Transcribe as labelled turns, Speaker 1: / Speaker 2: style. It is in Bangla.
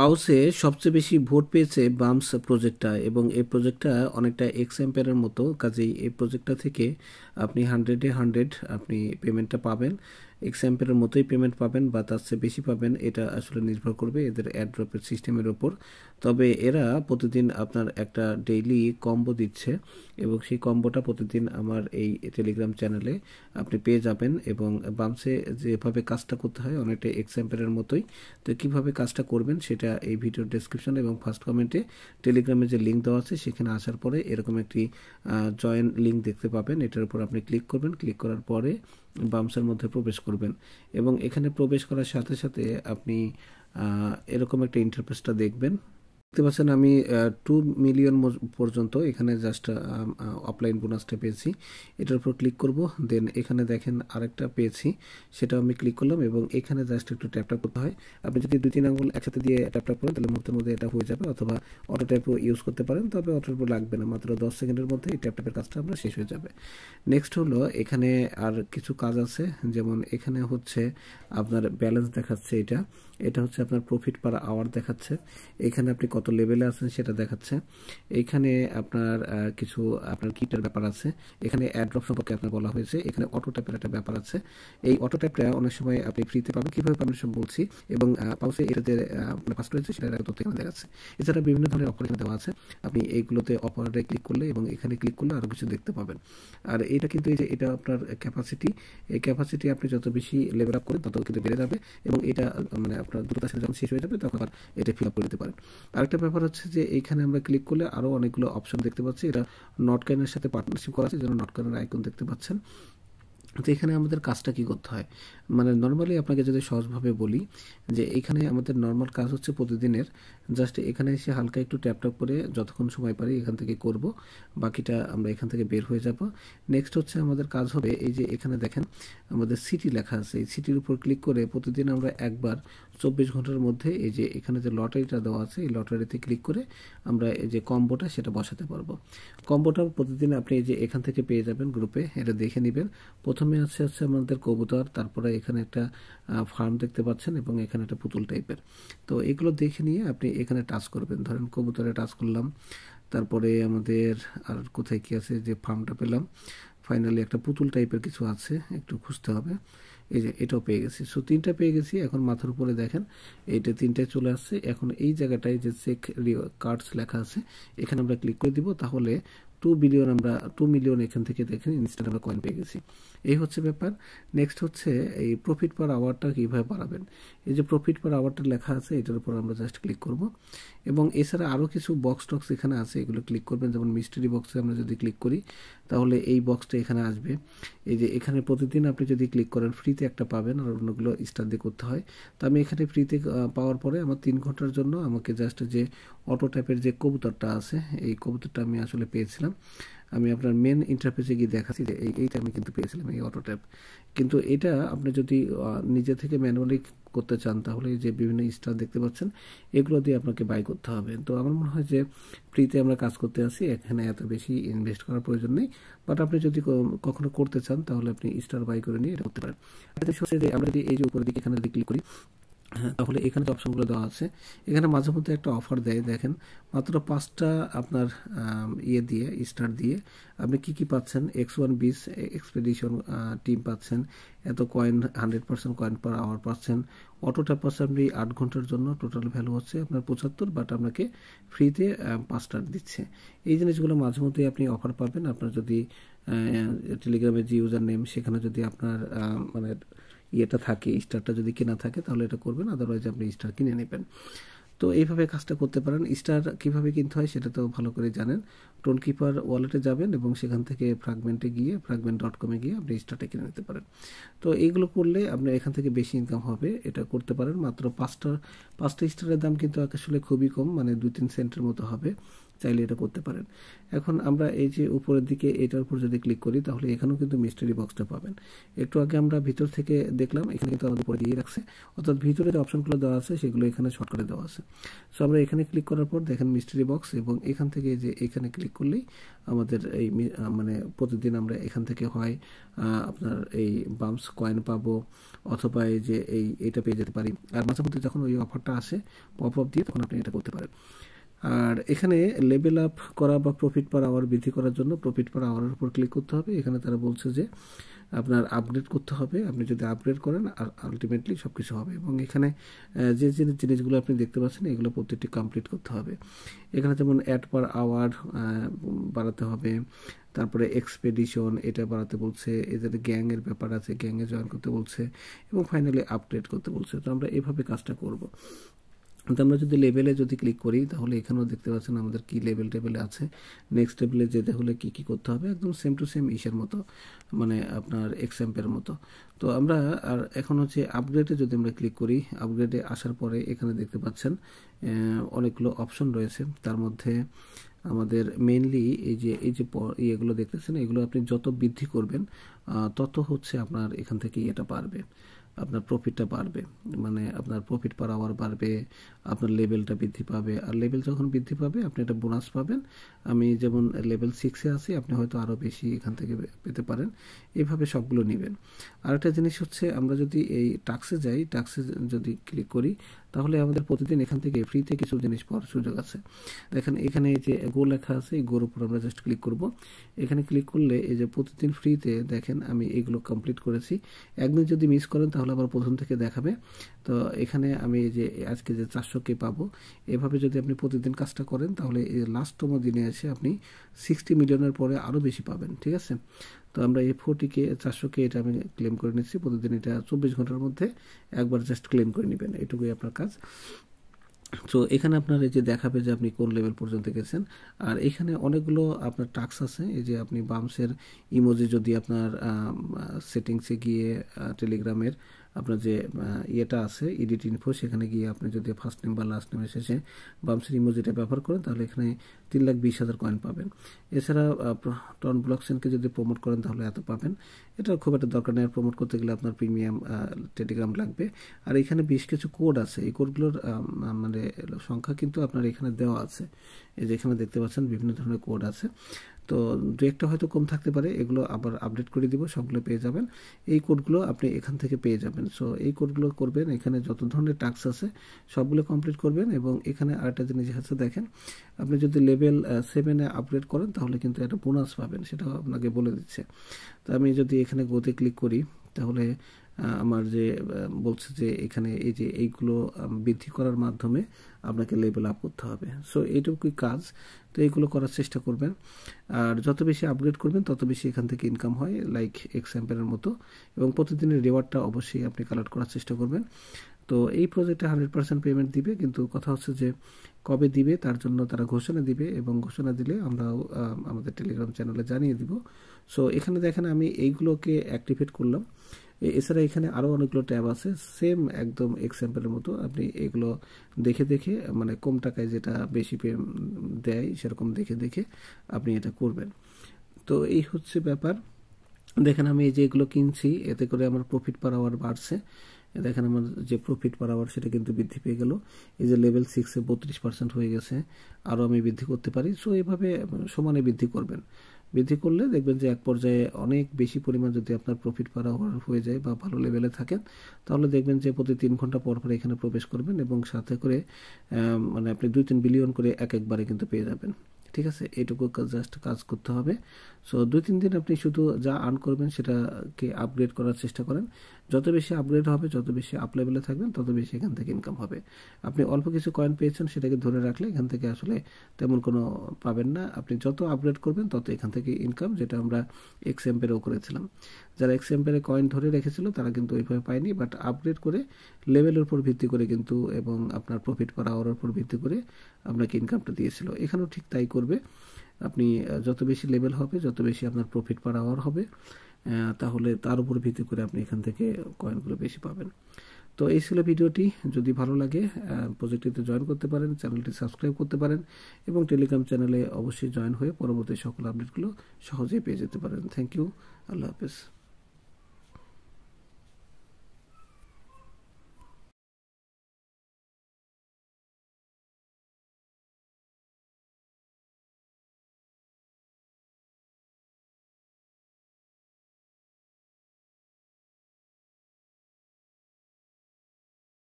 Speaker 1: পাউসে সবচেয়ে বেশি ভোট পেয়েছে বামস প্রজেক্টটা, এবং এই প্রজেক্টটা অনেকটা এক্সাম্পেয়ারের মতো। কাজেই এই প্রজেক্টটা থেকে আপনি 100-এ 100 আপনি পেমেন্টটা পাবেন। এক্সাম্পেয়ারের মতোই পেমেন্ট পাবেন বা তার চেয়ে বেশি পাবেন, এটা আসলে নির্ভর করবে এদের অ্যাড্রপের সিস্টেমের ওপর। তবে এরা প্রতিদিন আপনার একটা ডেইলি কম্বো দিচ্ছে, এবং সেই কম্বোটা প্রতিদিন আমার এই টেলিগ্রাম চ্যানেলে আপনি পেয়ে যাবেন। এবং বামসে যেভাবে কাজটা করতে হয় অনেকটা এক্সাম্পেয়ারের মতোই। তো কীভাবে কাজটা করবেন সেটা এই ভিডিওর ডেসক্রিপশন এবং ফার্স্ট কমেন্টে টেলিগ্রামে যে লিঙ্ক দেওয়া আছে সেখানে আসার পরে এরকম একটি জয়েন লিঙ্ক দেখতে পাবেন। এটার উপর আপনি ক্লিক করবেন। ক্লিক করার পরে বামসের মধ্যে প্রবেশ করবেন, এবং এখানে প্রবেশ করার সাথে সাথে আপনি এরকম একটা ইন্টারফেসটা দেখবেন। দেখতে পাচ্ছেন আমি 2 মিলিয়ন পর্যন্ত এখানে জাস্ট অফলাইন বোনাসটা পেয়েছি। এটার উপর ক্লিক করব, দেন এখানে দেখেন আরেকটা পেয়েছি, সেটা আমি ক্লিক করলাম, এবং এখানে জাস্ট একটু ট্যাপ করতে হয়। আপনি যদি 2-3 আঙ্গুল একসাথে দিয়ে ট্যাপ করেন তাহলে মুহূর্তের মধ্যে এটা হয়ে যাবে, অথবা অটো ট্যাপও ইউজ করতে পারেন, তবে অটো ট্যাপও লাগবে না, মাত্র 10 সেকেন্ডের মধ্যে এই ট্যাপের কাজটা আমরা শেষ হয়ে যাবে। নেক্সট হলো এখানে আর কিছু কাজ আছে, যেমন এখানে হচ্ছে আপনার ব্যালেন্স দেখাচ্ছে, এটা হচ্ছে আপনার প্রফিট পার আওয়ার দেখাচ্ছে, এখানে আপনি কত লেভেলে আছেন সেটা দেখাচ্ছে, এইখানে আপনার কিছু আপনার কিটের ব্যাপার আছে, এখানে অ্যাড্রপ সম্পর্কে আপনার বলা হয়েছে, এখানে অটো ট্যাপের একটা ব্যাপার আছে। এই অটো ট্যাপটা অনেক সময় আপনি ফ্রিতে পাবেন, কীভাবে পাবেন সব বলছি, এবং পাউসে এটা যে ফার্স্ট রয়েছে সেটার তথ্য এখানে দেখাচ্ছে। এছাড়া বিভিন্ন ধরনের অফার এখানে দেওয়া আছে, আপনি এইগুলোতে অফারে ক্লিক করলে এবং এখানে ক্লিক করলে আরও কিছু দেখতে পাবেন। আর এটা কিন্তু এই যে এটা আপনার ক্যাপাসিটি, এই ক্যাপাসিটি আপনি যত বেশি লেভেল আপ করেন তত কিন্তু বেড়ে যাবে, এবং এটা মানে আপনার দ্রুততার সাথে যখন শেষ হয়ে যাবে তখন আবার এটা ফিল আপ করে দিতে পারেন। আরেকটা ব্যাপার হচ্ছে যে এইখানে আমরা ক্লিক করলে আরও অনেকগুলো অপশন দেখতে পাচ্ছি, এটা নটকয়েনের সাথে পার্টনারশিপ করা আছে, যেন নটকয়েনের আইকন দেখতে পাচ্ছেন। তো এখানে আমাদের কাজটা কি করতে হয়, মানে নর্মালি আপনাকে যদি সহজভাবে বলি যে এখানে আমাদের নর্মাল কাজ হচ্ছে প্রতিদিনের, জাস্ট এখানে এসে হালকা একটু ট্যাপ করে যতক্ষণ সময় পারি এখান থেকে করব, বাকিটা আমরা এখান থেকে বের হয়ে যাব। নেক্সট হচ্ছে আমাদের কাজ হবে এই যে এখানে দেখেন আমাদের সিটি লেখা আছে, এই সিটির উপর ক্লিক করে প্রতিদিন আমরা একবার 24 ঘন্টার মধ্যে এই যে এখানে যে লটারিটা দেওয়া আছে এই লটারিতে ক্লিক করে আমরা এই যে কম্বোটা সেটা বসাতে পারবো। কম্বোটা প্রতিদিন আপনি এই যে এখান থেকে পেয়ে যাবেন গ্রুপে, এটা দেখে নেবেন। প্রথমে হচ্ছে আমাদের কবুতর, তারপরে এখানে একটা ফার্ম দেখতে পাচ্ছেন, এবং এখানে একটা পুতুল টাইপের। তো এগুলো দেখে নিয়ে আপনি এখানে টাচ করবেন, ধরেন কবুতরে টাচ করলাম, তারপরে আমাদের আর কোথায় কি আছে, যে ফার্মটা পেলাম, ফাইনালি একটা পুতুল টাইপের কিছু আছে, একটু খুঁজতে হবে, এই যে এটাও পেয়ে গেছি। সো 3টা পেয়ে গেছি। এখন মাথার উপরে দেখেন এইটা 3টায় চলে আসছে। এখন এই জায়গাটায় যে চেক কার্ডস লেখা আছে এখানে আমরা ক্লিক করে দিব, তাহলে 2 বিলিয়ন আমরা 2 মিলিয়ন এখান থেকে দেখেন ইনস্ট্যান্ট আমরা কয়েন পেয়ে গেছি। এই হচ্ছে ব্যাপার। নেক্সট হচ্ছে এই প্রফিট পার আওয়ারটা কীভাবে বাড়াবেন। এই যে প্রফিট পার আওয়ারটা লেখা আছে এটার উপর আমরা জাস্ট ক্লিক করব, এবং এছাড়া আরও কিছু বক্স টক্স এখানে আছে, এগুলো ক্লিক করবেন। যেমন মিস্ট্রি বক্সে আমরা যদি ক্লিক করি তাহলে এই বক্সটা এখানে আসবে। এই যে এখানে প্রতিদিন আপনি যদি ক্লিক করেন ফ্রিতে একটা পাবেন, আর অন্যগুলো স্টার দিয়ে করতে হয়। তো আমি এখানে ফ্রিতে পাওয়ার পরে আমার 3 ঘন্টার জন্য আমাকে জাস্ট যে অটো ট্যাপের যে কবুতরটা আছে এই কবুতরটা আমি আসলে পেয়েছিলাম। আমি আপনার মেন ইন্টারফেসে গিয়ে দেখাচ্ছি যে এইটা আমি কিন্তু পেয়েছিলাম, এই অটো ট্যাপ। কিন্তু এটা আপনি যদি নিজে থেকে ম্যানুয়ালি করতে চান তাহলে যে বিভিন্ন স্টার দেখতে পাচ্ছেন এগুলো দিয়ে আপনাকে বাই করতে হবে। তো আমার মনে হয় যে ফ্রিতে আমরা কাজ করতে আসি, এখানে এত বেশি ইনভেস্ট করার প্রয়োজন নেই, বাট আপনি যদি কখনো করতে চান তাহলে আপনি স্টার বাই করে নিয়ে এটা করতে পারেন। হচ্ছে যে আমরা যদি এই যে উপরের দিকে এখানে যদি ক্লিক করি, হ্যাঁ, তাহলে এখানে যে অপশনগুলো দেওয়া আছে এখানে মাঝে মধ্যে একটা অফার দেয়, দেখেন মাত্র 5টা আপনার ইয়ে দিয়ে স্টার দিয়ে আপনি কি পাচ্ছেন। X1 বিচ এক্সপেডিশন টিম পাচ্ছেন, এত কয়েন 100% কয়েন পার আওয়ার পাচ্ছেন, অটো ট্যাপ পাচ্ছেন আপনি 8 ঘন্টার জন্য, টোটাল ভ্যালু হচ্ছে আপনার 75, বাট আপনাকে ফ্রিতে 5 স্টার দিচ্ছে। এই জিনিসগুলো মাঝে মধ্যে আপনি অফার পাবেন, আপনার যদি টেলিগ্রামের যে ইউজার নেম সেখানে যদি আপনার মানে ইয়েটা থাকে, স্টারটা যদি কেনা থাকে তাহলে এটা করবেন, আদারওয়াইজ আপনি স্টার কিনে নেবেন। তো এইভাবে কাজটা করতে পারেন। স্টার কীভাবে কিনতে হয় সেটা তো ভালো করে জানেন। টোনকিপার ওয়ালেটে যাবেন এবং সেখান থেকে ফ্রাগমেন্টে গিয়ে fragment.com গিয়ে আপনি স্টারটা কিনে নিতে পারেন। তো এইগুলো করলে আপনার এখান থেকে বেশি ইনকাম হবে, এটা করতে পারেন। মাত্র 5টা স্টারের দাম কিন্তু আসলে খুবই কম, মানে 2-3 সেন্টের মতো হবে। চাইলে এটা করতে পারেন। এখন আমরা এই যে উপরের দিকে এটার উপর যদি ক্লিক করি তাহলে এখানেও কিন্তু মিস্ট্রি বক্সটা পাবেন। একটু আগে আমরা ভিতর থেকে দেখলাম, এখানে কিন্তু আমাদের উপরে দিয়ে রাখছে, অর্থাৎ ভিতরে যে অপশনগুলো দেওয়া আছে সেগুলো এখানে শর্ট করে দেওয়া আছে। সো আমরা এখানে ক্লিক করার পর দেখেন মিস্ট্রি বক্স, এবং এখান থেকে যে এখানে ক্লিক করলেই আমাদের এই মানে প্রতিদিন আমরা এখান থেকে হয় আপনার এই বাম্পস কয়েন পাবো, অথবা এই যে এইটা পেয়ে যেতে পারি। আর মাঝে মধ্যে যখন ওই অফারটা আসে পপ আপ দিয়ে, তখন আপনি এটা করতে পারেন। আর এখানে লেভেল আপ করা বা প্রফিট পার আওয়ার বৃদ্ধি করার জন্য প্রফিট পার আওয়ারের উপর ক্লিক করতে হবে। এখানে তারা বলছে যে আপনার আপগ্রেড করতে হবে, আপনি যদি আপগ্রেড করেন আলটিমেটলি সব কিছু হবে। এবং এখানে যে জিনিসগুলো আপনি দেখতে পাচ্ছেন এগুলো প্রত্যেকটি কমপ্লিট করতে হবে। এখানে যেমন অ্যাড পার আওয়ার বাড়াতে হবে, তারপরে এক্সপেডিশন এটা বাড়াতে বলছে, এদের গ্যাংয়ের ব্যাপার আছে, গ্যাংয়ে জয়েন করতে বলছে, এবং ফাইনালি আপগ্রেড করতে বলছে। তো আমরা এভাবে কাজটা করব। তো আমরা যদি লেভেলে যদি ক্লিক করি তাহলে এখানেও দেখতে পাচ্ছেন আমাদের কি লেভেলে আছে। নেক্সট লেভেলে যেতে হলে কি কি করতে হবে, একদম সেম টু সেম ইসের মতো, মানে আপনার এক্সাম্পের মতো। তো আমরা আর এখন হচ্ছে আপগ্রেডে যদি আমরা ক্লিক করি, আপগ্রেডে আসার পরে এখানে দেখতে পাচ্ছেন অনেকগুলো অপশন রয়েছে। তার মধ্যে আমাদের মেইনলি এই যে ইয়েগুলো দেখতেছেন, এগুলো আপনি যত বৃদ্ধি করবেন তত হচ্ছে আপনার এখান থেকে এটা বাড়বে, আপনার প্রফিটটা বাড়বে, মানে আপনার প্রফিট পার আওয়ার বাড়বে, আপনার লেভেলটা বৃদ্ধি পাবে। আর লেভেল যখন বৃদ্ধি পাবে আপনি একটা বোনাস পাবেন। আমি যেমন লেভেল 6-এ আছি, আপনি হয়তো আরও বেশি এখান থেকে পেতে পারেন। এইভাবে সবগুলো নেবেন। আরেকটা জিনিস হচ্ছে, আমরা যদি এই টাক্সে যাই, টাক্সে যদি ক্লিক করি তাহলে আমাদের প্রতিদিন এখান থেকে ফ্রিতে কিছু জিনিস পাওয়ার সুযোগ আছে। দেখেন এখানে এই যে গো লেখা আছে, এই গোর উপর আমরা জাস্ট ক্লিক করব। এখানে ক্লিক করলে এই যে প্রতিদিন ফ্রিতে দেখেন আমি এইগুলো কমপ্লিট করেছি। একদিন যদি মিস করেন তাহলে আবার প্রথম থেকে দেখাবে। তো এখানে আমি এই যে আজকে যে 400K পাবো, এভাবে যদি আপনি প্রতিদিন কাজটা করেন তাহলে এই লাস্টতম দিনে এসে আপনি 60 মিলিয়নের পরে আরও বেশি পাবেন। ঠিক আছে, তো আমরা এই 40K 400K এটা আমি ক্লেম করে নিচ্ছি। প্রতিদিন এটা 24 ঘন্টার মধ্যে একবার জাস্ট ক্লেম করে নেবেন, এটুকুই আপনার কাজ। তো এখানে আপনার এই যে দেখাবে যে আপনি কোন লেভেল পর্যন্ত গেছেন। আর এখানে অনেকগুলো আপনার টাস্ক আছে। এই যে আপনি বামসের ইমোজি যদি আপনার সেটিংসে গিয়ে টেলিগ্রামের আপনার যে ইয়েটা আছে এডিট ইনফো, সেখানে গিয়ে আপনি যদি ফার্স্ট নেম বা লাস্ট নেমের শেষে বামসের ইমোজিটা ব্যবহার করেন তাহলে এখানে 3,20,000 কয়েন পাবেন। এছাড়া টন ব্লকচেনকে যদি প্রমোট করেন তাহলে এত পাবেন। এটা খুব একটা দরকার নেই, প্রমোট করতে গেলে আপনার প্রিমিয়াম টেলিগ্রাম লাগবে। আর এখানে বেশ কিছু কোড আছে, এই কোডগুলোর মানে সংখ্যা কিন্তু আপনার এখানে দেওয়া আছে। এই যে এখানে দেখতে পাচ্ছেন বিভিন্ন ধরনের কোড আছে। তো দু একটা হয়তো কম থাকতে পারে, এগুলো আবার আপডেট করে দিব, সবগুলো পেয়ে যাবেন। এই কোডগুলো আপনি এখান থেকে পেয়ে যাবেন। সো এই কোডগুলো করবেন, এখানে যত ধরনের টাস্ক আছে সবগুলো কমপ্লিট করবেন। এবং এখানে আরেকটা জিনিস আছে, দেখেন আপনি যদি লেভেল 7-এ আপগ্রেড করেন তাহলে কিন্তু একটা বোনাস পাবেন, সেটাও আপনাকে বলে দিচ্ছে। তো আমি যদি এখানে গোতে ক্লিক করি তাহলে আমার যে বলছে যে এখানে এই যে এইগুলো বৃদ্ধি করার মাধ্যমে আপনাকে লেভেল আপ করতে হবে। সো এইটুকুই কাজ। তো এইগুলো করার চেষ্টা করবেন। আর যত বেশি আপগ্রেড করবেন তত বেশি এখান থেকে ইনকাম হয়, লাইক এক্সাম্পলের মতো। এবং প্রতিদিনের রিওয়ার্ডটা অবশ্যই আপনি কালেক্ট করার চেষ্টা করবেন। তো এই প্রজেক্টে 100% পেমেন্ট দিবে, কিন্তু কথা হচ্ছে যে কবে দিবে তার জন্য তারা ঘোষণা দিবে, এবং ঘোষণা দিলে আমরাও আমাদের টেলিগ্রাম চ্যানেলে জানিয়ে দিব। সো এখানে দেখেন আমি এইগুলোকে অ্যাক্টিভেট করলাম। এছাড়া এখানে আরও অনেকগুলো ট্যাব আছে, সেম একদম এক্সাম্পলের মতো। আপনি এগুলো দেখে দেখে, মানে কম টাকায় যেটা বেশি দেয় সেরকম দেখে দেখে আপনি এটা করবেন। তো এই হচ্ছে ব্যাপার। দেখেন আমি এই যে এগুলো কিনছি, এতে করে আমার প্রফিট পার আওয়ার বাড়ছে। দেখেন আমার যে প্রফিট পার আওয়ার সেটা কিন্তু বৃদ্ধি পেয়ে গেল। এই যে লেভেল 6-এ 32% হয়ে গেছে, আরও আমি বৃদ্ধি করতে পারি। সো এইভাবে সমানে বৃদ্ধি করবেন। বৃদ্ধি করলে দেখবেন যে এক পর্যায়ে অনেক বেশি পরিমাণ যদি আপনার প্রফিট পার আওয়ার হয়ে যায় বা ভালো লেভেলে থাকেন, তাহলে দেখবেন যে প্রতি 3 ঘন্টা পর পর এখানে প্রবেশ করবেন, এবং সাথে করে মানে আপনি 2-3 বিলিয়ন করে একবারে কিন্তু পেয়ে যাবেন। ঠিক আছে, এইটুকু জাস্ট কাজ করতে হবে। সো 2-3 দিন আপনি শুধু যা আর্ন করবেন সেটাকে আপগ্রেড করার চেষ্টা করেন। যত বেশি আপগ্রেড হবে, যত বেশি আপ লেভেলে থাকবেন, তত বেশি এখান থেকে ইনকাম হবে। আপনি অল্প কিছু কয়েন পেয়েছেন, সেটাকে ধরে রাখলে এখান থেকে আসলে তেমন কোনো পাবেন না। আপনি যত আপগ্রেড করবেন তত এখান থেকে ইনকাম, যেটা আমরা এক্সএম্পেরেও করেছিলাম। যারা এক্সএম্পেরে কয়েন ধরে রেখেছিল তারা কিন্তু ওইভাবে পায়নি, বাট আপগ্রেড করে লেভেলের উপর ভিত্তি করে কিন্তু, এবং আপনার প্রফিট পার আওয়ারের উপর ভিত্তি করে আপনাকে ইনকামটা দিয়েছিল। এখানেও ঠিক তাই করবে। আপনি যত বেশি লেভেল হবে, যত বেশি আপনার প্রফিট পার আওয়ার হবে, তাহলে তার উপর ভিত্তি করে আপনি এখান থেকে কয়েনগুলো বেশি পাবেন। তো তো এই ছিল ভিডিওটি। যদি ভালো লাগে প্রজেক্টটিতে জয়েন করতে পারেন, চ্যানেলটি সাবস্ক্রাইব করতে পারেন এবং টেলিগ্রাম চ্যানেলে অবশ্যই জয়েন হয়ে পরবর্তী সকল আপডেটগুলো সহজেই পেয়ে যেতে পারেন। Thank you. আল্লাহ হাফেজ।